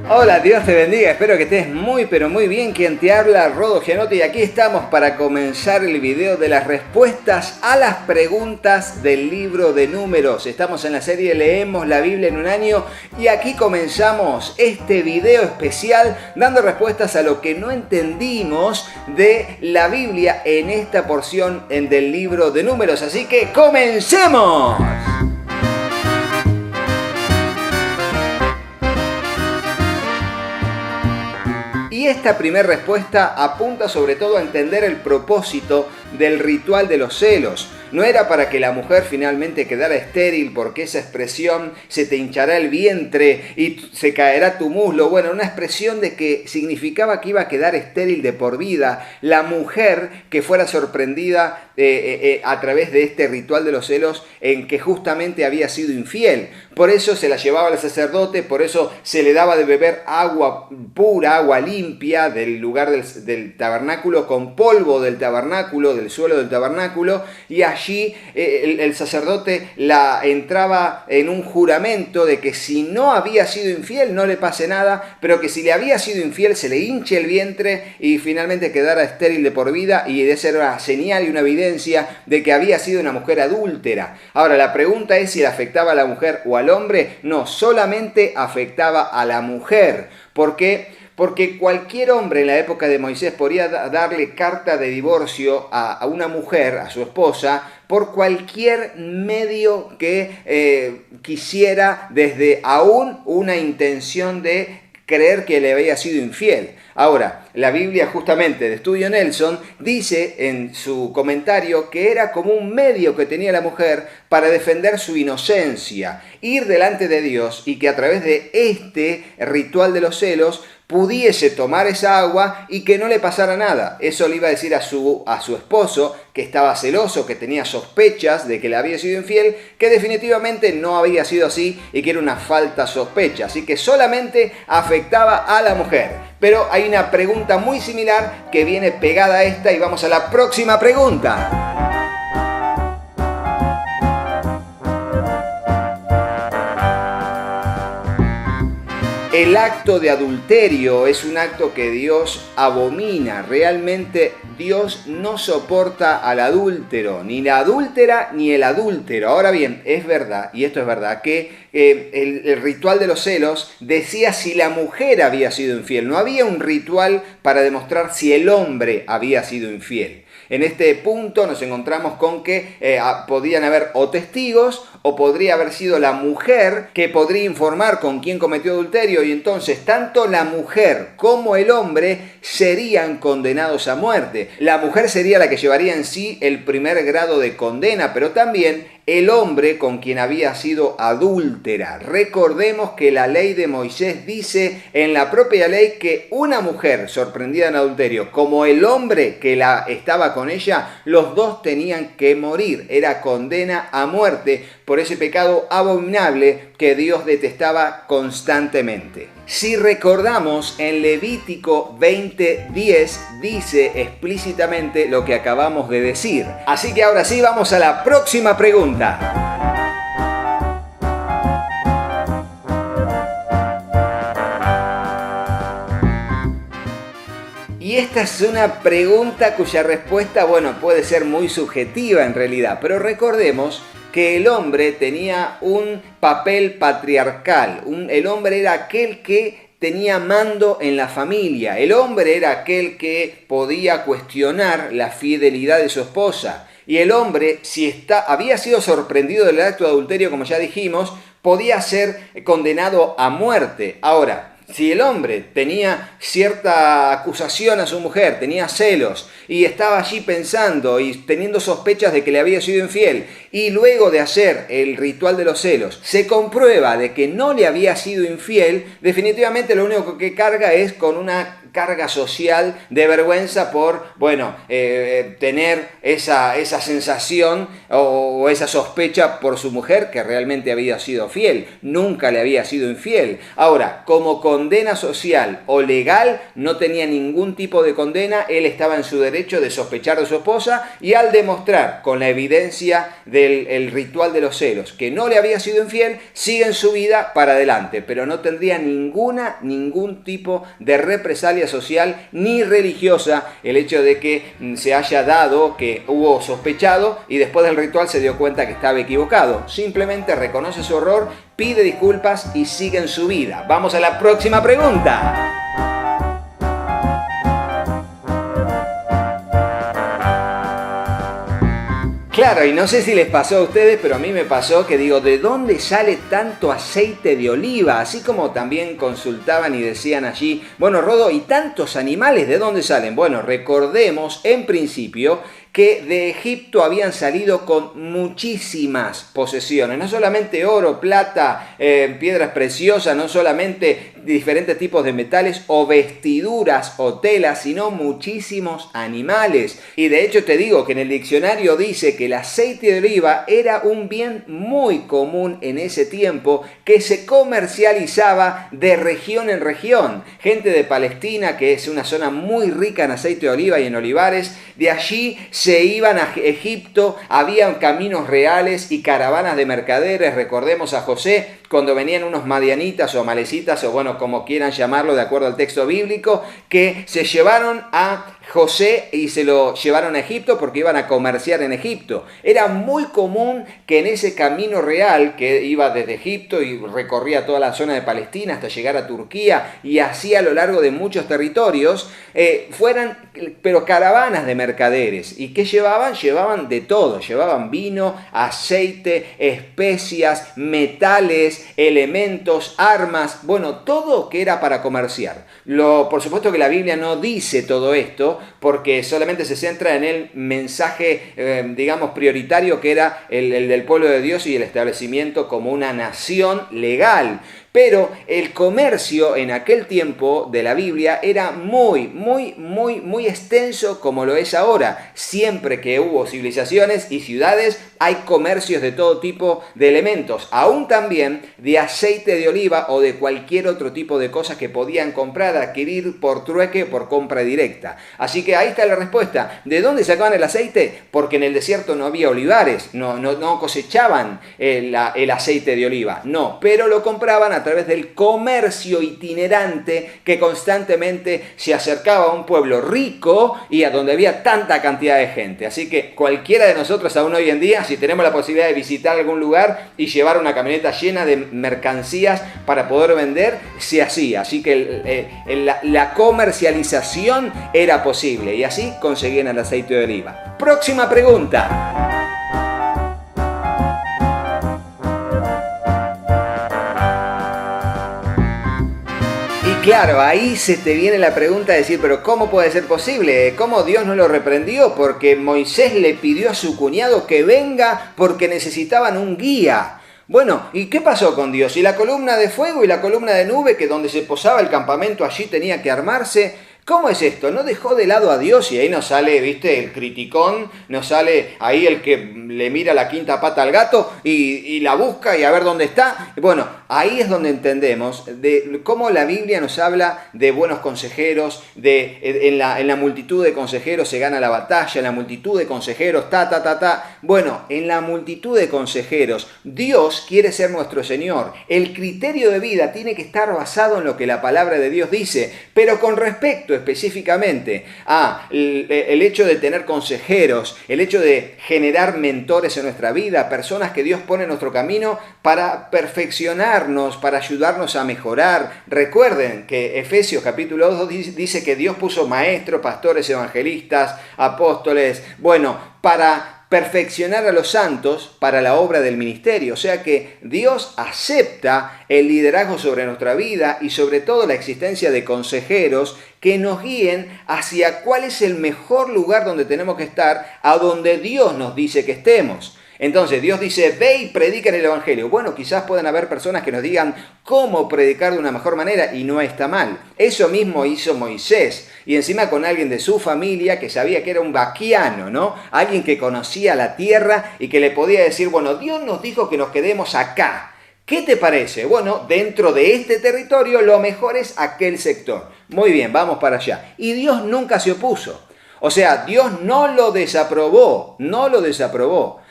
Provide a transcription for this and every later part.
Hola, Dios te bendiga, espero que estés muy pero muy bien. Quien te habla, Rodo Gianotti, y aquí estamos para comenzar el video de las respuestas a las preguntas del libro de Números. Estamos en la serie Leemos la Biblia en un año y aquí comenzamos este video especial dando respuestas a lo que no entendimos de la Biblia en esta porción del libro de Números. Así que ¡comencemos! Y esta primera respuesta apunta sobre todo a entender el propósito del ritual de los celos. No era para que la mujer finalmente quedara estéril porque esa expresión se te hinchará el vientre y se caerá tu muslo. Bueno, una expresión de que significaba que iba a quedar estéril de por vida la mujer que fuera sorprendida a través de este ritual de los celos en que justamente había sido infiel. Por eso se la llevaba al sacerdote, por eso se le daba de beber agua pura, agua limpia del lugar del tabernáculo, con polvo del tabernáculo, del suelo del tabernáculo, y allí el sacerdote la entraba en un juramento de que si no había sido infiel no le pase nada, pero que si le había sido infiel se le hinche el vientre y finalmente quedara estéril de por vida, y de ser una señal y una evidencia de que había sido una mujer adúltera. Ahora, la pregunta es si le afectaba a la mujer o al hombre. No, solamente afectaba a la mujer. ¿Por qué? Porque cualquier hombre en la época de Moisés podía darle carta de divorcio a una mujer, a su esposa, por cualquier medio que quisiera, desde aún una intención de creer que le había sido infiel. Ahora, la Biblia justamente de Estudio Nelson dice en su comentario que era como un medio que tenía la mujer para defender su inocencia, ir delante de Dios, y que a través de este ritual de los celos pudiese tomar esa agua y que no le pasara nada. Eso le iba a decir a su esposo, que estaba celoso, que tenía sospechas de que le había sido infiel, que definitivamente no había sido así y que era una falta sospecha. Así que solamente afectaba a la mujer. Pero hay una pregunta muy similar que viene pegada a esta y vamos a la próxima pregunta. El acto de adulterio es un acto que Dios abomina. Realmente Dios no soporta al adúltero, ni la adúltera ni el adúltero. Ahora bien, es verdad, y esto es verdad, que el ritual de los celos decía si la mujer había sido infiel. No había un ritual para demostrar si el hombre había sido infiel. En este punto nos encontramos con que podían haber o testigos, o podría haber sido la mujer que podría informar con quién cometió adulterio, y entonces tanto la mujer como el hombre serían condenados a muerte. La mujer sería la que llevaría en sí el primer grado de condena, pero también el hombre con quien había sido adúltera. Recordemos que la ley de Moisés dice en la propia ley que una mujer sorprendida en adulterio, como el hombre que estaba con ella, los dos tenían que morir. Era condena a muerte por ese pecado abominable que Dios detestaba constantemente. Si recordamos, en Levítico 20:10 dice explícitamente lo que acabamos de decir. Así que ahora sí, vamos a la próxima pregunta. Y esta es una pregunta cuya respuesta, bueno, puede ser muy subjetiva en realidad, pero recordemos que el hombre tenía un papel patriarcal. El hombre era aquel que tenía mando en la familia. El hombre era aquel que podía cuestionar la fidelidad de su esposa. Y el hombre, si había sido sorprendido del acto de adulterio, como ya dijimos, podía ser condenado a muerte. Ahora, si el hombre tenía cierta acusación a su mujer, tenía celos, y estaba allí pensando y teniendo sospechas de que le había sido infiel, y luego de hacer el ritual de los celos se comprueba de que no le había sido infiel, definitivamente lo único que carga es con una carga social de vergüenza por, tener esa sensación o esa sospecha por su mujer que realmente había sido fiel, nunca le había sido infiel. Ahora, como condena social o legal, no tenía ningún tipo de condena, él estaba en su derecho de sospechar de su esposa y al demostrar con la evidencia del ritual de los celos que no le había sido infiel, sigue en su vida para adelante, pero no tendría ningún tipo de represalia social ni religiosa el hecho de que se haya dado, que hubo sospechado y después del ritual se dio cuenta que estaba equivocado. Simplemente reconoce su error, pide disculpas y sigue en su vida. Vamos a la próxima pregunta. Claro, y no sé si les pasó a ustedes, pero a mí me pasó que digo, ¿de dónde sale tanto aceite de oliva? Así como también consultaban y decían allí, bueno, Rodo, ¿y tantos animales de dónde salen? Bueno, recordemos en principio que de Egipto habían salido con muchísimas posesiones, no solamente oro, plata, piedras preciosas, no solamente diferentes tipos de metales o vestiduras o telas, sino muchísimos animales. Y de hecho te digo que en el diccionario dice que el aceite de oliva era un bien muy común en ese tiempo que se comercializaba de región en región. Gente de Palestina, que es una zona muy rica en aceite de oliva y en olivares, de allí se iban a Egipto, habían caminos reales y caravanas de mercaderes. Recordemos a José cuando venían unos madianitas o amalecitas o como quieran llamarlo de acuerdo al texto bíblico, que se llevaron a José y se lo llevaron a Egipto porque iban a comerciar en Egipto. Era muy común que en ese camino real que iba desde Egipto y recorría toda la zona de Palestina hasta llegar a Turquía y así a lo largo de muchos territorios, fueran pero caravanas de mercaderes. ¿Y qué llevaban? Llevaban de todo. Llevaban vino, aceite, especias, metales, elementos, armas, todo que era para comerciar. Por supuesto que la Biblia no dice todo esto, porque solamente se centra en el mensaje, prioritario que era el del pueblo de Dios y el establecimiento como una nación legal. Pero el comercio en aquel tiempo de la Biblia era muy extenso como lo es ahora. Siempre que hubo civilizaciones y ciudades hay comercios de todo tipo de elementos, aún también de aceite de oliva o de cualquier otro tipo de cosas que podían comprar, adquirir por trueque, por compra directa. Así que ahí está la respuesta. ¿De dónde sacaban el aceite? Porque en el desierto no había olivares, no cosechaban el aceite de oliva, no, pero lo compraban a través del comercio itinerante que constantemente se acercaba a un pueblo rico y a donde había tanta cantidad de gente. Así que cualquiera de nosotros aún hoy en día, si tenemos la posibilidad de visitar algún lugar y llevar una camioneta llena de mercancías para poder vender, se hacía. Así que la comercialización era posible y así conseguían el aceite de oliva. Próxima pregunta. Claro, ahí se te viene la pregunta de decir, pero ¿cómo puede ser posible? ¿Cómo Dios no lo reprendió? Porque Moisés le pidió a su cuñado que venga porque necesitaban un guía. Bueno, ¿y qué pasó con Dios? Y la columna de fuego y la columna de nube, que donde se posaba el campamento allí tenía que armarse. ¿Cómo es esto? ¿No dejó de lado a Dios? Y ahí nos sale, el criticón, nos sale ahí el que le mira la quinta pata al gato y la busca y a ver dónde está. Bueno, ahí es donde entendemos de cómo la Biblia nos habla de buenos consejeros, en la multitud de consejeros se gana la batalla, en la multitud de consejeros, Bueno, en la multitud de consejeros, Dios quiere ser nuestro Señor. El criterio de vida tiene que estar basado en lo que la palabra de Dios dice, pero con respecto específicamente el hecho de tener consejeros, el hecho de generar mentores en nuestra vida, personas que Dios pone en nuestro camino para perfeccionarnos, para ayudarnos a mejorar. Recuerden que Efesios capítulo 2 dice que Dios puso maestros, pastores, evangelistas, apóstoles, para perfeccionar a los santos para la obra del ministerio. O sea que Dios acepta el liderazgo sobre nuestra vida y sobre todo la existencia de consejeros que nos guíen hacia cuál es el mejor lugar donde tenemos que estar, a donde Dios nos dice que estemos. Entonces Dios dice, ve y predica el Evangelio. Bueno, quizás puedan haber personas que nos digan cómo predicar de una mejor manera y no está mal. Eso mismo hizo Moisés. Y encima con alguien de su familia que sabía que era un vaquiano, ¿no? Alguien que conocía la tierra y que le podía decir, bueno, Dios nos dijo que nos quedemos acá. ¿Qué te parece? Bueno, dentro de este territorio lo mejor es aquel sector. Muy bien, vamos para allá. Y Dios nunca se opuso. O sea, Dios no lo desaprobó,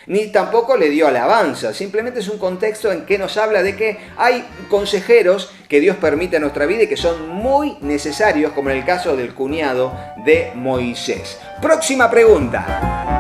ni tampoco le dio alabanza. Simplemente es un contexto en que nos habla de que hay consejeros que Dios permite en nuestra vida y que son muy necesarios, como en el caso del cuñado de Moisés. Próxima pregunta.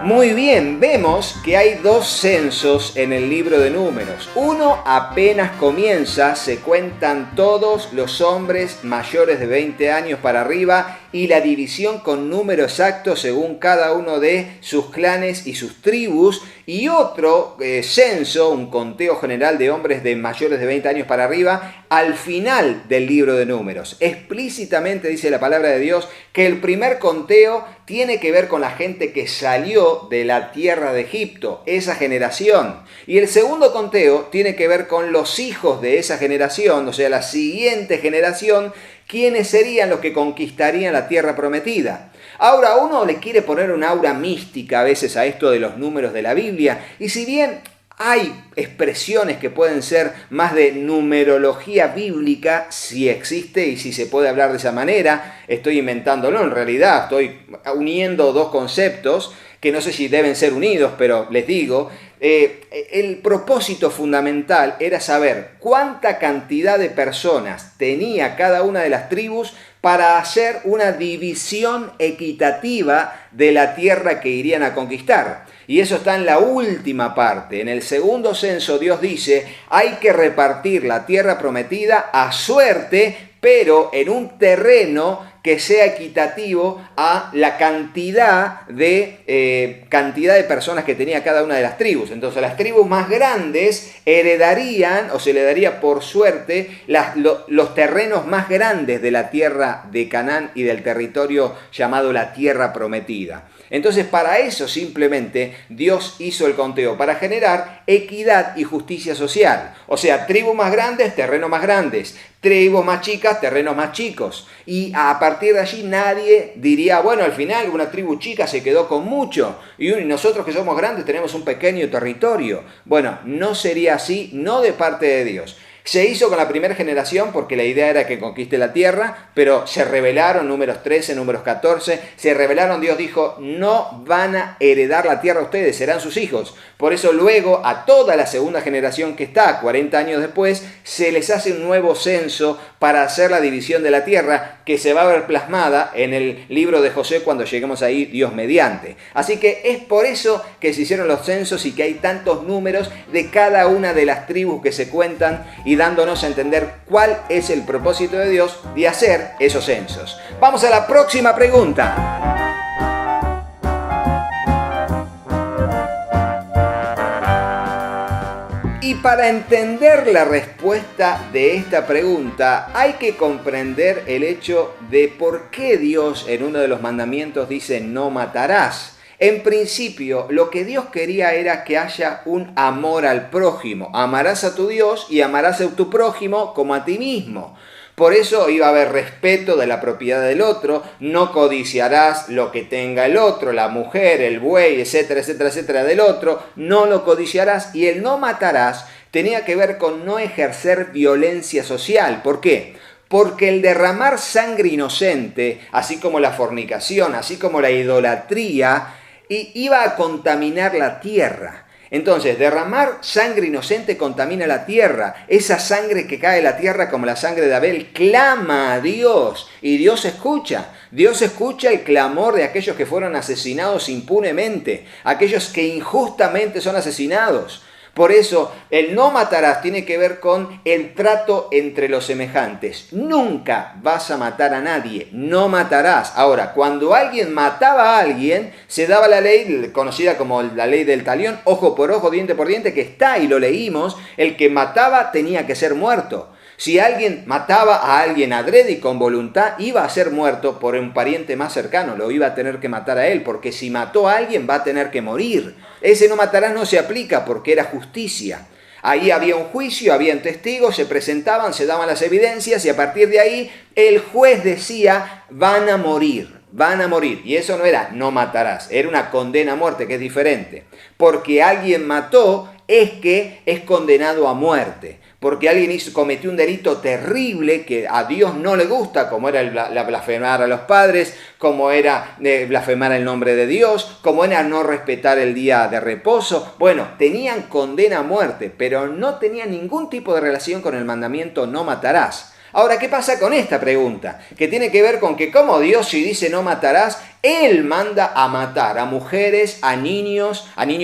Muy bien, vemos que hay dos censos en el libro de Números. Uno apenas comienza, se cuentan todos los hombres mayores de 20 años para arriba y la división con número exacto según cada uno de sus clanes y sus tribus. Y otro censo, un conteo general de hombres de mayores de 20 años para arriba, al final del libro de Números. Explícitamente dice la palabra de Dios que el primer conteo tiene que ver con la gente que salió de la tierra de Egipto, esa generación. Y el segundo conteo tiene que ver con los hijos de esa generación, o sea, la siguiente generación, quienes serían los que conquistarían la tierra prometida. Ahora, uno le quiere poner un aura mística a veces a esto de los números de la Biblia, y si bien hay expresiones que pueden ser más de numerología bíblica, si existe y si se puede hablar de esa manera, estoy inventándolo, en realidad estoy uniendo dos conceptos que no sé si deben ser unidos, pero les digo, el propósito fundamental era saber cuánta cantidad de personas tenía cada una de las tribus para hacer una división equitativa de la tierra que irían a conquistar. Y eso está en la última parte. En el segundo censo Dios dice, hay que repartir la tierra prometida a suerte, pero en un terreno que sea equitativo a la cantidad de personas que tenía cada una de las tribus. Entonces las tribus más grandes heredarían, o se le daría por suerte, los terrenos más grandes de la tierra de Canaán y del territorio llamado la tierra prometida. Entonces para eso simplemente Dios hizo el conteo, para generar equidad y justicia social. O sea, tribus más grandes, terrenos más grandes. Tribus más chicas, terrenos más chicos. Y a partir de allí nadie diría, bueno, al final una tribu chica se quedó con mucho y nosotros que somos grandes tenemos un pequeño territorio. Bueno, no sería así, no de parte de Dios. Se hizo con la primera generación porque la idea era que conquiste la tierra, pero se rebelaron, números 13, números 14, se rebelaron, Dios dijo, no van a heredar la tierra ustedes, serán sus hijos. Por eso luego a toda la segunda generación que está, 40 años después, se les hace un nuevo censo para hacer la división de la tierra que se va a ver plasmada en el libro de Josué cuando lleguemos ahí, Dios mediante. Así que es por eso que se hicieron los censos y que hay tantos números de cada una de las tribus que se cuentan y dándonos a entender cuál es el propósito de Dios de hacer esos censos. Vamos a la próxima pregunta. Y para entender la respuesta de esta pregunta hay que comprender el hecho de por qué Dios en uno de los mandamientos dice no matarás. En principio, lo que Dios quería era que haya un amor al prójimo. Amarás a tu Dios y amarás a tu prójimo como a ti mismo. Por eso iba a haber respeto de la propiedad del otro, no codiciarás lo que tenga el otro, la mujer, el buey, etcétera, etcétera, etcétera del otro, no lo codiciarás. Y el no matarás tenía que ver con no ejercer violencia social. ¿Por qué? Porque el derramar sangre inocente, así como la fornicación, así como la idolatría, iba a contaminar la tierra. Entonces, derramar sangre inocente contamina la tierra. Esa sangre que cae en la tierra, como la sangre de Abel, clama a Dios. Y Dios escucha. Dios escucha el clamor de aquellos que fueron asesinados impunemente. Aquellos que injustamente son asesinados. Por eso, el no matarás tiene que ver con el trato entre los semejantes. Nunca vas a matar a nadie, no matarás. Ahora, cuando alguien mataba a alguien, se daba la ley conocida como la ley del talión, ojo por ojo, diente por diente, que está y lo leímos, el que mataba tenía que ser muerto. Si alguien mataba a alguien adrede y con voluntad, iba a ser muerto por un pariente más cercano, lo iba a tener que matar a él, porque si mató a alguien va a tener que morir. Ese no matarás no se aplica porque era justicia. Ahí había un juicio, habían testigos, se presentaban, se daban las evidencias y a partir de ahí el juez decía, van a morir. Van a morir. Y eso no era no matarás, era una condena a muerte, que es diferente. Porque alguien mató es que es condenado a muerte. Porque alguien cometió un delito terrible que a Dios no le gusta, como era la blasfemar a los padres, como era blasfemar el nombre de Dios, como era no respetar el día de reposo. Bueno, tenían condena a muerte, pero no tenían ningún tipo de relación con el mandamiento no matarás. Ahora, ¿qué pasa con esta pregunta? Que tiene que ver con que como Dios si dice no matarás, Él manda a matar a mujeres, a niños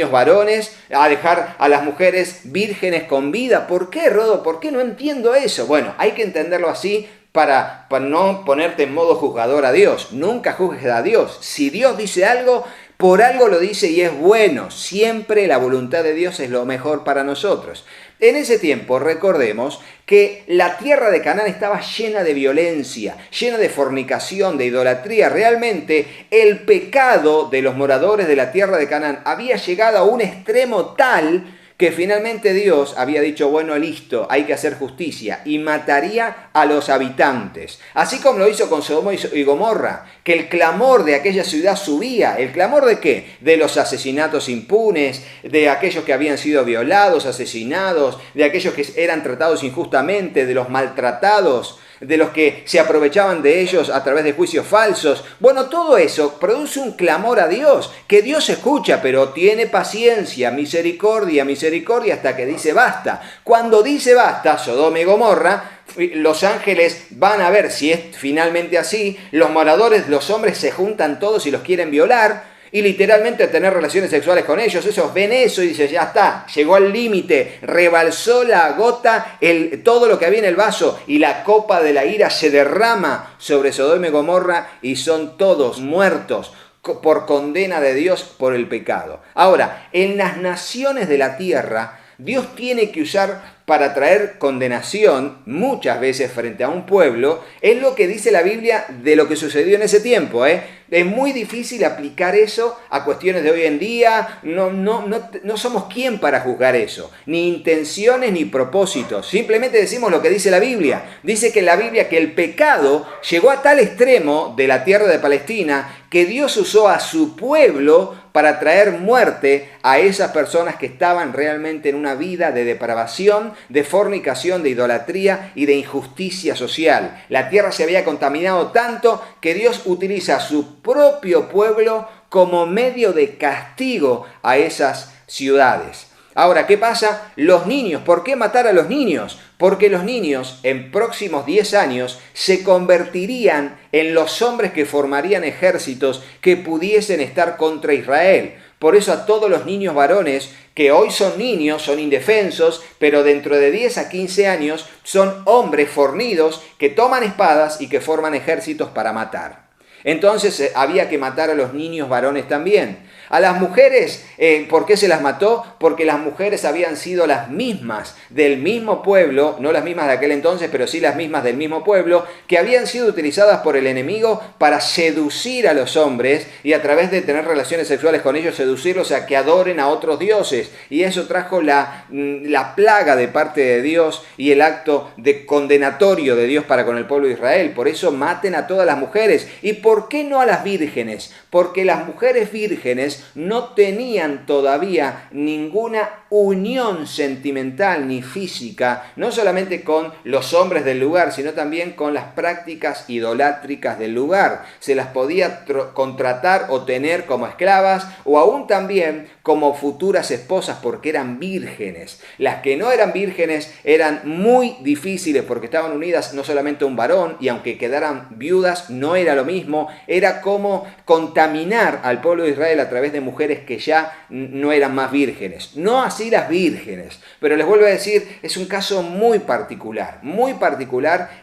varones, a dejar a las mujeres vírgenes con vida. ¿Por qué, Rodo? ¿Por qué no entiendo eso? Bueno, hay que entenderlo así para no ponerte en modo juzgador a Dios. Nunca juzgues a Dios. Si Dios dice algo, por algo lo dice y es bueno. Siempre la voluntad de Dios es lo mejor para nosotros. En ese tiempo, recordemos que la tierra de Canaán estaba llena de violencia, llena de fornicación, de idolatría. Realmente el pecado de los moradores de la tierra de Canaán había llegado a un extremo tal que finalmente Dios había dicho, bueno, listo, hay que hacer justicia, y mataría a los habitantes. Así como lo hizo con Sodoma y Gomorra, que el clamor de aquella ciudad subía. ¿El clamor de qué? De los asesinatos impunes, de aquellos que habían sido violados, asesinados, de aquellos que eran tratados injustamente, de los maltratados, de los que se aprovechaban de ellos a través de juicios falsos. Bueno, todo eso produce un clamor a Dios, que Dios escucha, pero tiene paciencia, misericordia, misericordia, hasta que dice basta. Cuando dice basta, Sodoma y Gomorra, los ángeles van a ver si es finalmente así, los moradores, los hombres se juntan todos y los quieren violar, y literalmente tener relaciones sexuales con ellos. Esos ven eso y dicen, ya está, llegó al límite, rebalsó la gota, todo lo que había en el vaso, y la copa de la ira se derrama sobre Sodoma y Gomorra y son todos muertos por condena de Dios por el pecado. Ahora, en las naciones de la tierra, Dios tiene que usar para traer condenación muchas veces frente a un pueblo, es lo que dice la Biblia de lo que sucedió en ese tiempo. Es muy difícil aplicar eso a cuestiones de hoy en día. No somos quien para juzgar eso, ni intenciones ni propósitos. Simplemente decimos lo que dice la Biblia. Dice que en la Biblia que el pecado llegó a tal extremo de la tierra de Palestina que Dios usó a su pueblo para traer muerte a esas personas que estaban realmente en una vida de depravación, de fornicación, de idolatría y de injusticia social. La tierra se había contaminado tanto que Dios utiliza a su propio pueblo como medio de castigo a esas ciudades. Ahora, ¿qué pasa? Los niños. ¿Por qué matar a los niños? Porque los niños en próximos 10 años se convertirían en los hombres que formarían ejércitos que pudiesen estar contra Israel. Por eso a todos los niños varones, que hoy son niños, son indefensos, pero dentro de 10 a 15 años son hombres fornidos que toman espadas y que forman ejércitos para matar. Entonces había que matar a los niños varones también. A las mujeres, ¿por qué se las mató? Porque las mujeres habían sido las mismas del mismo pueblo, no las mismas de aquel entonces, pero sí las mismas del mismo pueblo, que habían sido utilizadas por el enemigo para seducir a los hombres y a través de tener relaciones sexuales con ellos, seducirlos a que adoren a otros dioses. Y eso trajo la plaga de parte de Dios y el acto de condenatorio de Dios para con el pueblo de Israel. Por eso maten a todas las mujeres. ¿Y por qué no a las vírgenes? Porque las mujeres vírgenes no tenían todavía ninguna unión sentimental ni física, no solamente con los hombres del lugar, sino también con las prácticas idolátricas del lugar. Se las podía contratar o tener como esclavas o aún también como futuras esposas porque eran vírgenes. Las que no eran vírgenes eran muy difíciles porque estaban unidas no solamente a un varón y aunque quedaran viudas no era lo mismo, era como contaminadas contaminar al pueblo de Israel a través de mujeres que ya no eran más vírgenes. No así las vírgenes. Pero les vuelvo a decir, es un caso muy particular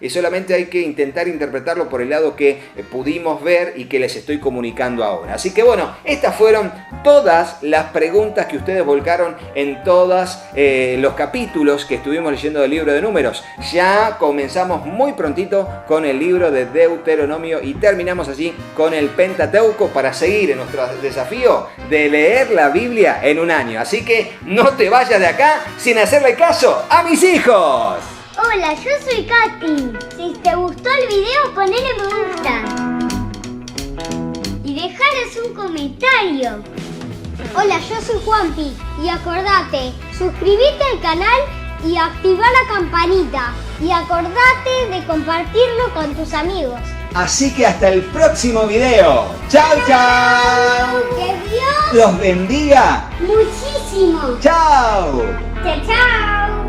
y solamente hay que intentar interpretarlo por el lado que pudimos ver y que les estoy comunicando ahora. Así que bueno, estas fueron todas las preguntas que ustedes volcaron en todos los capítulos que estuvimos leyendo del libro de Números. Ya comenzamos muy prontito con el libro de Deuteronomio y terminamos así con el Pentateuco para seguir en nuestro desafío de leer la Biblia en un año. Así que no te vayas de acá sin hacerle caso a mis hijos. Hola, yo soy Katy. Si te gustó el video, ponele me gusta. Y dejales un comentario. Hola, yo soy Juanpi. Y acordate, suscríbete al canal y activa la campanita. Y acordate de compartirlo con tus amigos. Así que hasta el próximo video. ¡Chao, chao! ¡Que Dios los bendiga muchísimo! ¡Chao! ¡Chao, chao!